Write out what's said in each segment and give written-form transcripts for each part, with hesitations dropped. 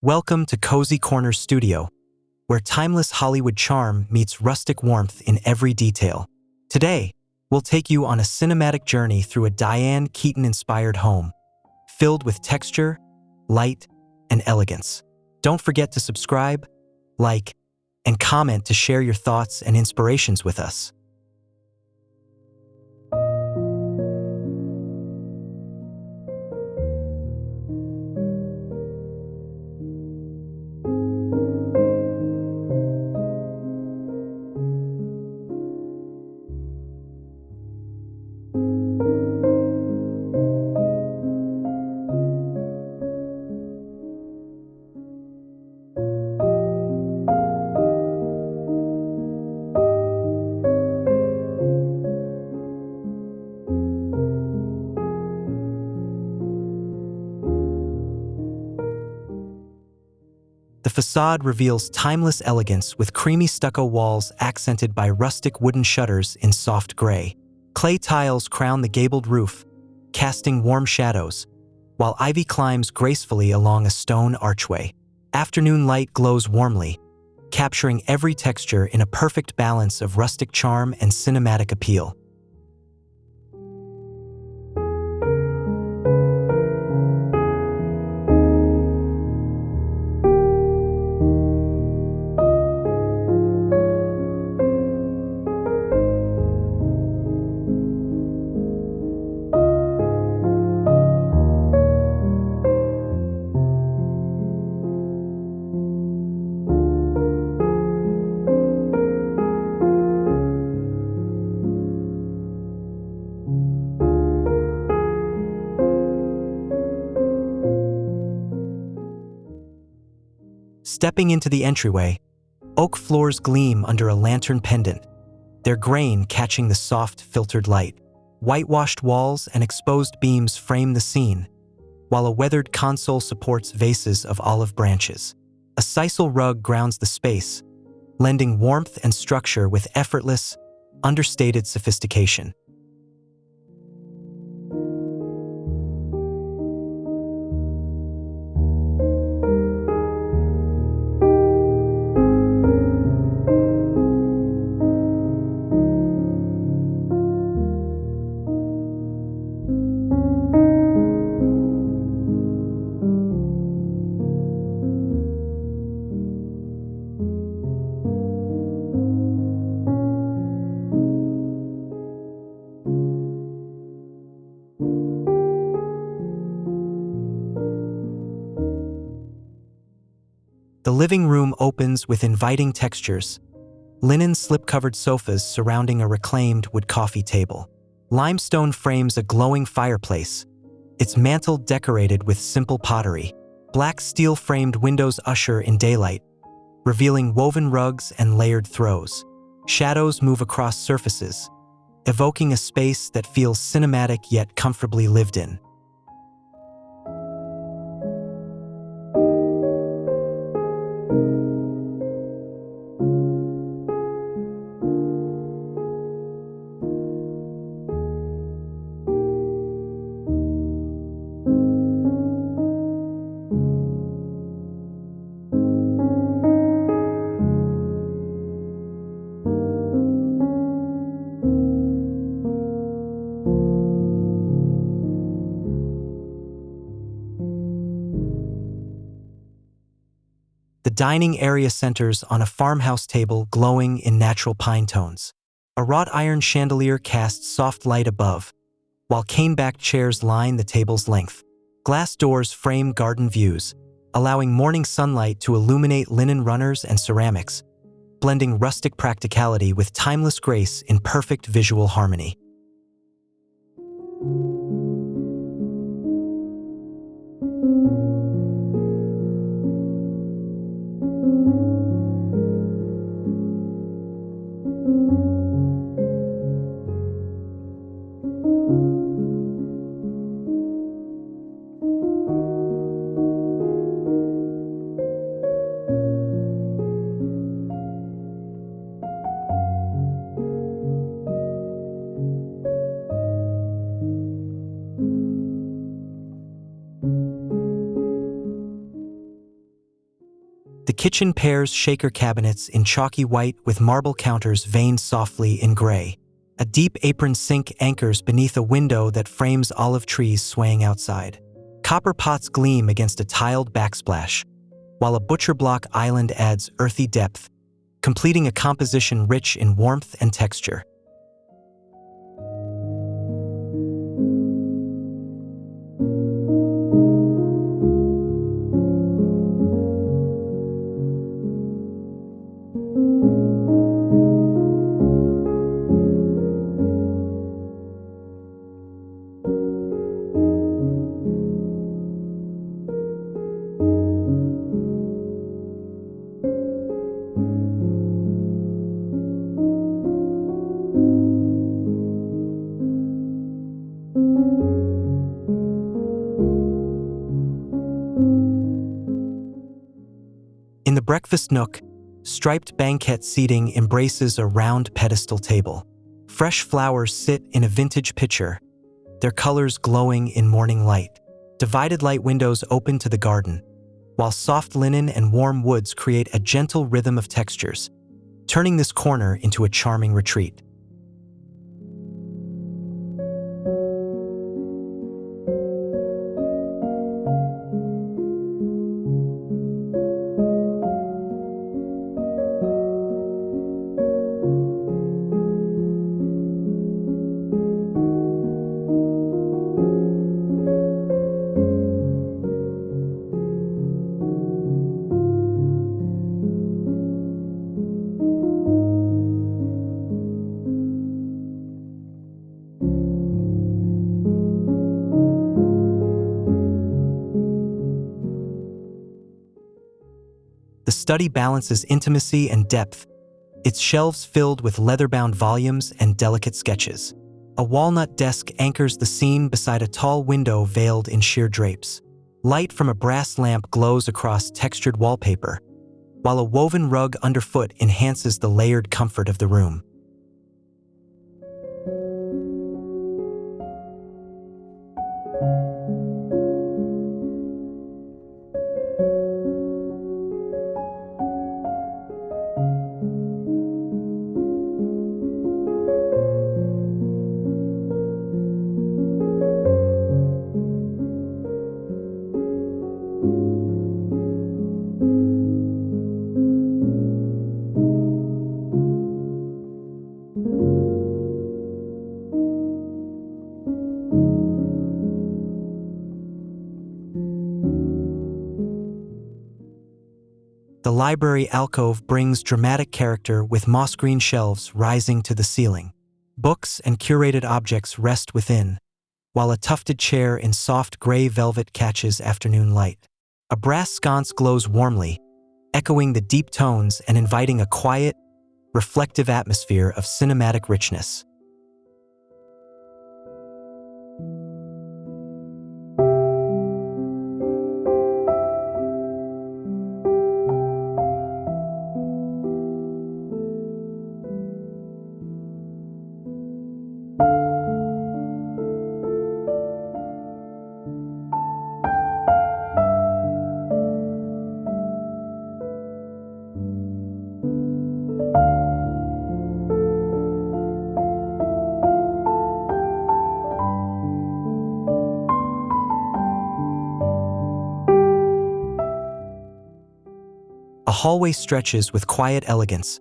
Welcome to Cozy Corners Studio, where timeless Hollywood charm meets rustic warmth in every detail. Today, we'll take you on a cinematic journey through a Diane Keaton-inspired home, filled with texture, light, and elegance. Don't forget to subscribe, like, and comment to share your thoughts and inspirations with us. The facade reveals timeless elegance with creamy stucco walls accented by rustic wooden shutters in soft gray. Clay tiles crown the gabled roof, casting warm shadows, while ivy climbs gracefully along a stone archway. Afternoon light glows warmly, capturing every texture in a perfect balance of rustic charm and cinematic appeal. Stepping into the entryway, oak floors gleam under a lantern pendant, their grain catching the soft, filtered light. Whitewashed walls and exposed beams frame the scene, while a weathered console supports vases of olive branches. A sisal rug grounds the space, lending warmth and structure with effortless, understated sophistication. The living room opens with inviting textures, linen slip-covered sofas surrounding a reclaimed wood coffee table. Limestone frames a glowing fireplace, its mantel decorated with simple pottery. Black steel-framed windows usher in daylight, revealing woven rugs and layered throws. Shadows move across surfaces, evoking a space that feels cinematic yet comfortably lived in. The dining area centers on a farmhouse table glowing in natural pine tones. A wrought iron chandelier casts soft light above, while cane-backed chairs line the table's length. Glass doors frame garden views, allowing morning sunlight to illuminate linen runners and ceramics, blending rustic practicality with timeless grace in perfect visual harmony. The kitchen pairs shaker cabinets in chalky white with marble counters veined softly in gray. A deep apron sink anchors beneath a window that frames olive trees swaying outside. Copper pots gleam against a tiled backsplash, while a butcher block island adds earthy depth, completing a composition rich in warmth and texture. In the breakfast nook, striped banquette seating embraces a round pedestal table. Fresh flowers sit in a vintage pitcher, their colors glowing in morning light. Divided light windows open to the garden, while soft linen and warm woods create a gentle rhythm of textures, turning this corner into a charming retreat. The study balances intimacy and depth, its shelves filled with leather-bound volumes and delicate sketches. A walnut desk anchors the scene beside a tall window veiled in sheer drapes. Light from a brass lamp glows across textured wallpaper, while a woven rug underfoot enhances the layered comfort of the room. The library alcove brings dramatic character with moss-green shelves rising to the ceiling. Books and curated objects rest within, while a tufted chair in soft gray velvet catches afternoon light. A brass sconce glows warmly, echoing the deep tones and inviting a quiet, reflective atmosphere of cinematic richness. A hallway stretches with quiet elegance,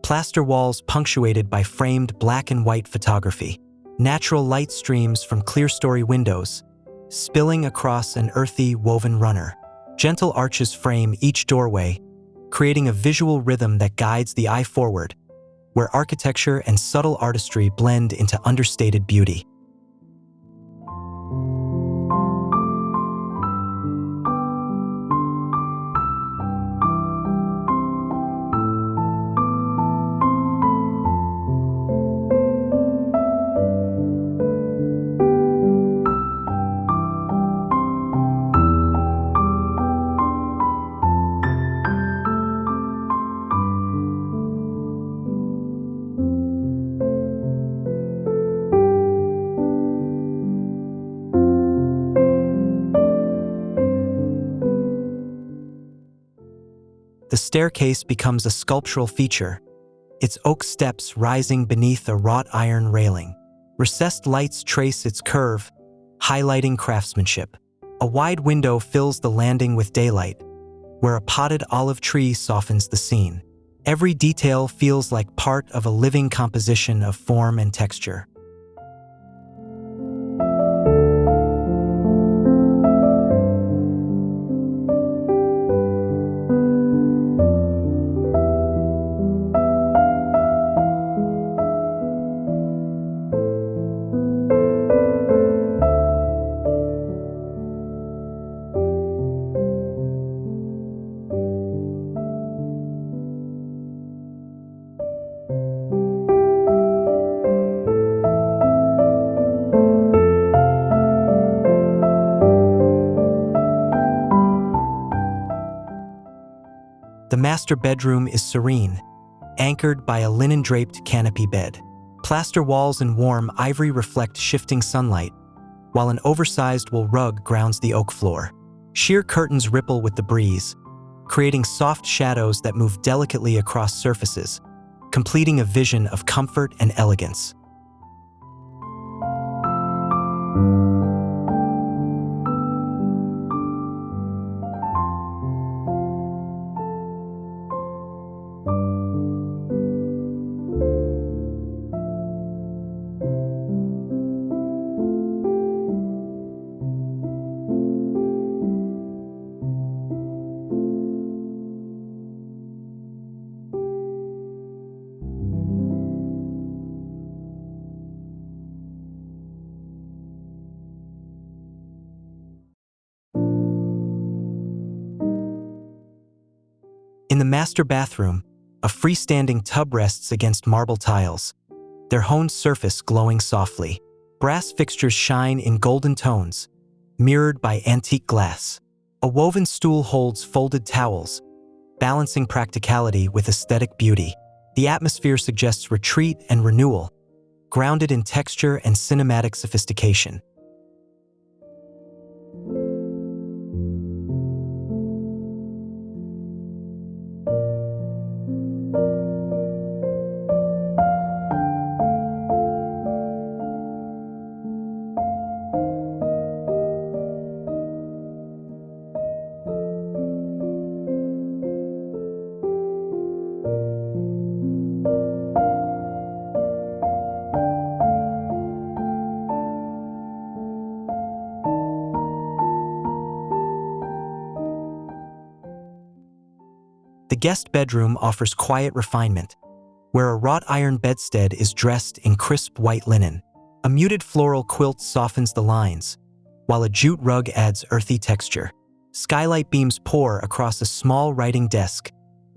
plaster walls punctuated by framed black and white photography. Natural light streams from clear-story windows, spilling across an earthy woven runner. Gentle arches frame each doorway, creating a visual rhythm that guides the eye forward, where architecture and subtle artistry blend into understated beauty. The staircase becomes a sculptural feature, its oak steps rising beneath a wrought iron railing. Recessed lights trace its curve, highlighting craftsmanship. A wide window fills the landing with daylight, where a potted olive tree softens the scene. Every detail feels like part of a living composition of form and texture. The master bedroom is serene, anchored by a linen-draped canopy bed. Plaster walls and warm ivory reflect shifting sunlight, while an oversized wool rug grounds the oak floor. Sheer curtains ripple with the breeze, creating soft shadows that move delicately across surfaces, completing a vision of comfort and elegance. In the master bathroom, a freestanding tub rests against marble tiles, their honed surface glowing softly. Brass fixtures shine in golden tones, mirrored by antique glass. A woven stool holds folded towels, balancing practicality with aesthetic beauty. The atmosphere suggests retreat and renewal, grounded in texture and cinematic sophistication. The guest bedroom offers quiet refinement, where a wrought iron bedstead is dressed in crisp white linen. A muted floral quilt softens the lines, while a jute rug adds earthy texture. Skylight beams pour across a small writing desk,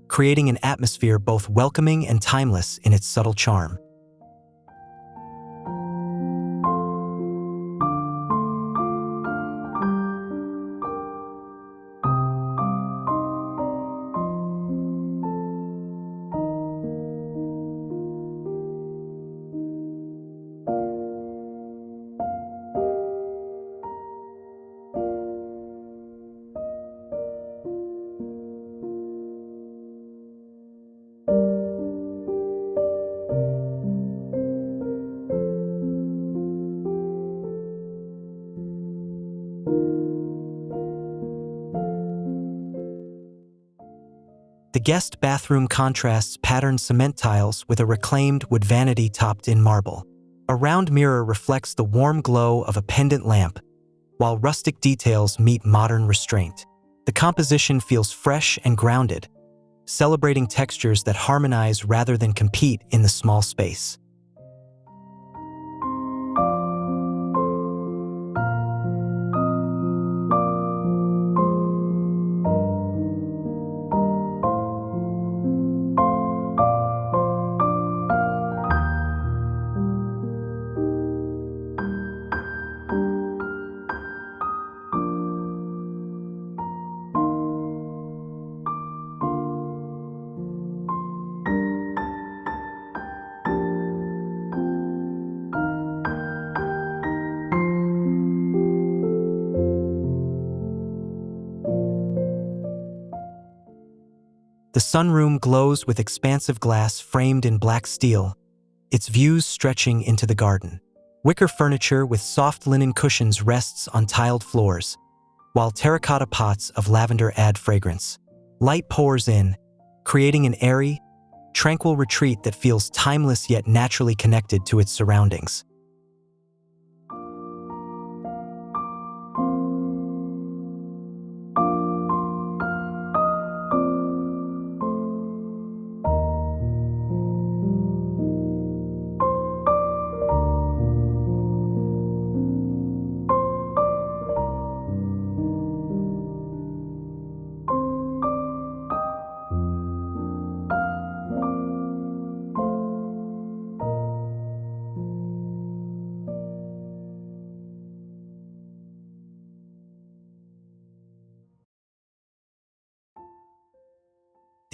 creating an atmosphere both welcoming and timeless in its subtle charm. The guest bathroom contrasts patterned cement tiles with a reclaimed wood vanity topped in marble. A round mirror reflects the warm glow of a pendant lamp, while rustic details meet modern restraint. The composition feels fresh and grounded, celebrating textures that harmonize rather than compete in the small space. The sunroom glows with expansive glass framed in black steel, its views stretching into the garden. Wicker furniture with soft linen cushions rests on tiled floors, while terracotta pots of lavender add fragrance. Light pours in, creating an airy, tranquil retreat that feels timeless yet naturally connected to its surroundings.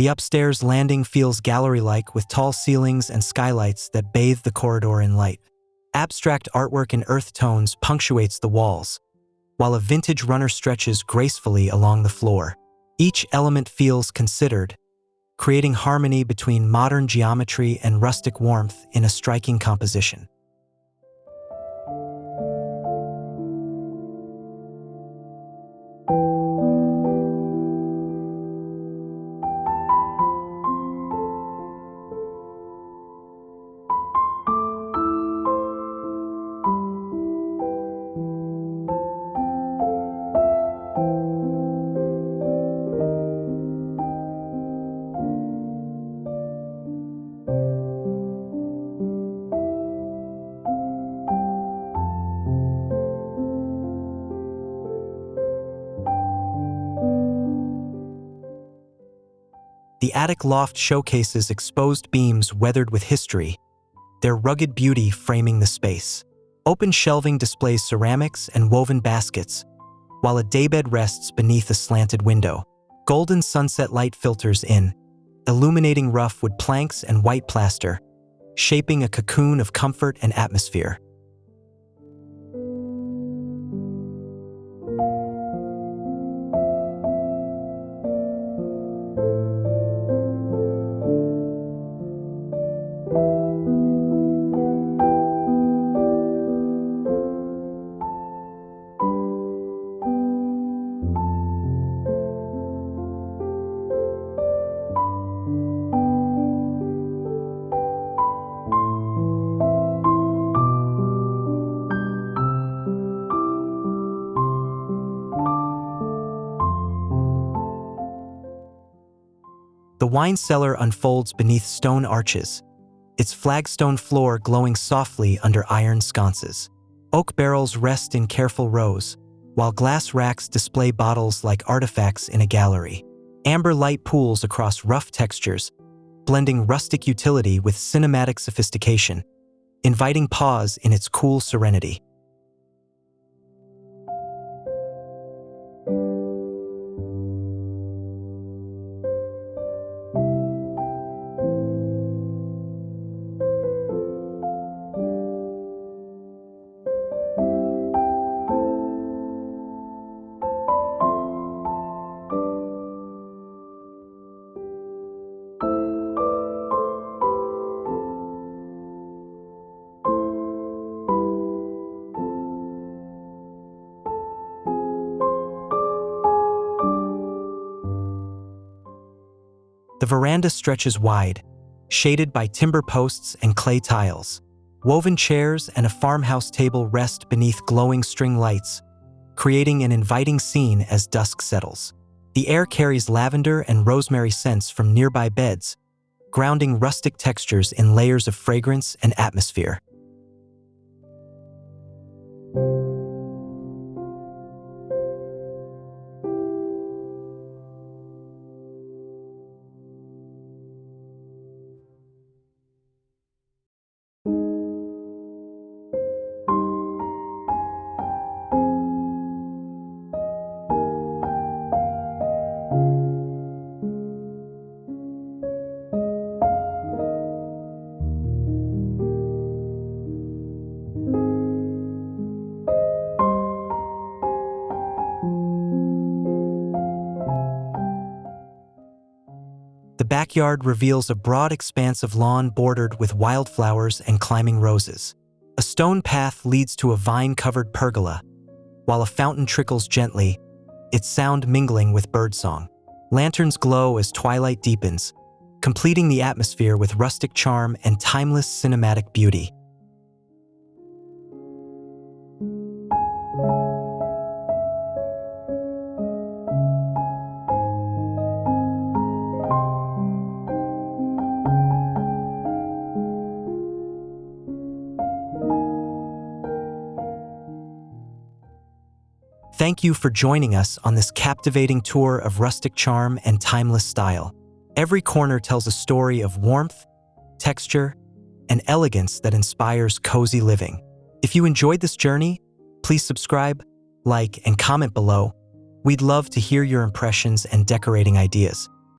The upstairs landing feels gallery-like with tall ceilings and skylights that bathe the corridor in light. Abstract artwork in earth tones punctuates the walls, while a vintage runner stretches gracefully along the floor. Each element feels considered, creating harmony between modern geometry and rustic warmth in a striking composition. The attic loft showcases exposed beams weathered with history, their rugged beauty framing the space. Open shelving displays ceramics and woven baskets, while a daybed rests beneath a slanted window. Golden sunset light filters in, illuminating rough wood planks and white plaster, shaping a cocoon of comfort and atmosphere. The wine cellar unfolds beneath stone arches, its flagstone floor glowing softly under iron sconces. Oak barrels rest in careful rows, while glass racks display bottles like artifacts in a gallery. Amber light pools across rough textures, blending rustic utility with cinematic sophistication, inviting pause in its cool serenity. The veranda stretches wide, shaded by timber posts and clay tiles. Woven chairs and a farmhouse table rest beneath glowing string lights, creating an inviting scene as dusk settles. The air carries lavender and rosemary scents from nearby beds, grounding rustic textures in layers of fragrance and atmosphere. backyard reveals a broad expanse of lawn bordered with wildflowers and climbing roses. A stone path leads to a vine-covered pergola, while a fountain trickles gently, its sound mingling with birdsong. Lanterns glow as twilight deepens, completing the atmosphere with rustic charm and timeless cinematic beauty. Thank you for joining us on this captivating tour of rustic charm and timeless style. Every corner tells a story of warmth, texture, and elegance that inspires cozy living. If you enjoyed this journey, please subscribe, like, and comment below. We'd love to hear your impressions and decorating ideas.